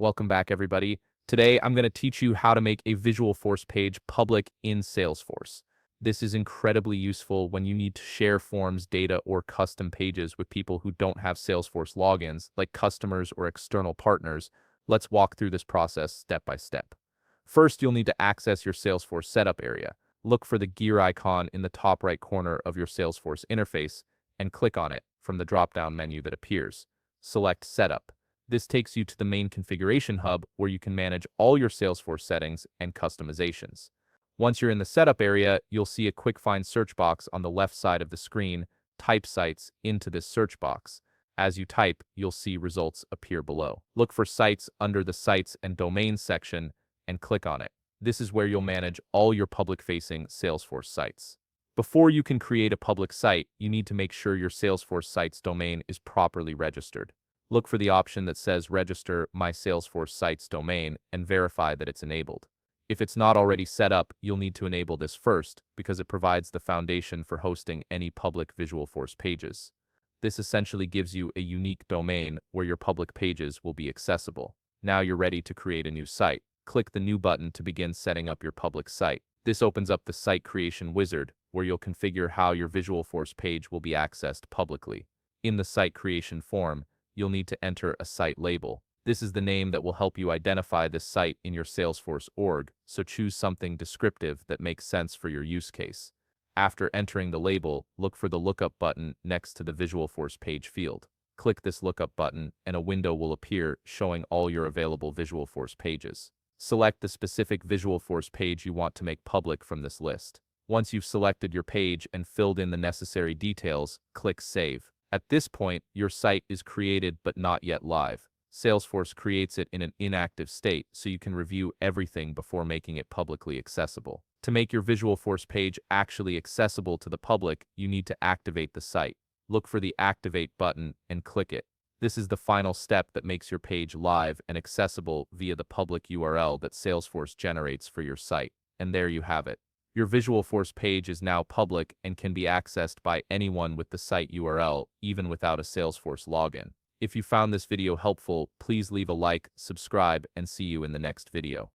Welcome back, everybody. Today, I'm going to teach you how to make a Visualforce page public in Salesforce. This is incredibly useful when you need to share forms, data, or custom pages with people who don't have Salesforce logins, like customers or external partners. Let's walk through this process step by step. First, you'll need to access your Salesforce setup area. Look for the gear icon in the top right corner of your Salesforce interface and click on it from the drop-down menu that appears. Select Setup. This takes you to the main configuration hub where you can manage all your Salesforce settings and customizations. Once you're in the setup area, you'll see a quick find search box on the left side of the screen. Type sites into this search box. As you type, you'll see results appear below. Look for sites under the Sites and Domains section and click on it. This is where you'll manage all your public-facing Salesforce sites. Before you can create a public site, you need to make sure your Salesforce site's domain is properly registered. Look for the option that says Register My Salesforce Site's Domain and verify that it's enabled. If it's not already set up, you'll need to enable this first because it provides the foundation for hosting any public Visualforce pages. This essentially gives you a unique domain where your public pages will be accessible. Now you're ready to create a new site. Click the New button to begin setting up your public site. This opens up the Site Creation Wizard, where you'll configure how your Visualforce page will be accessed publicly. In the site creation form, you'll need to enter a site label. This is the name that will help you identify this site in your Salesforce org, so choose something descriptive that makes sense for your use case. After entering the label, look for the Lookup button next to the Visualforce page field. Click this Lookup button and a window will appear showing all your available Visualforce pages. Select the specific Visualforce page you want to make public from this list. Once you've selected your page and filled in the necessary details, click Save. At this point, your site is created but not yet live. Salesforce creates it in an inactive state so you can review everything before making it publicly accessible. To make your Visualforce page actually accessible to the public, you need to activate the site. Look for the Activate button and click it. This is the final step that makes your page live and accessible via the public URL that Salesforce generates for your site. And there you have it. Your Visualforce page is now public and can be accessed by anyone with the site URL, even without a Salesforce login. If you found this video helpful, please leave a like, subscribe, and see you in the next video.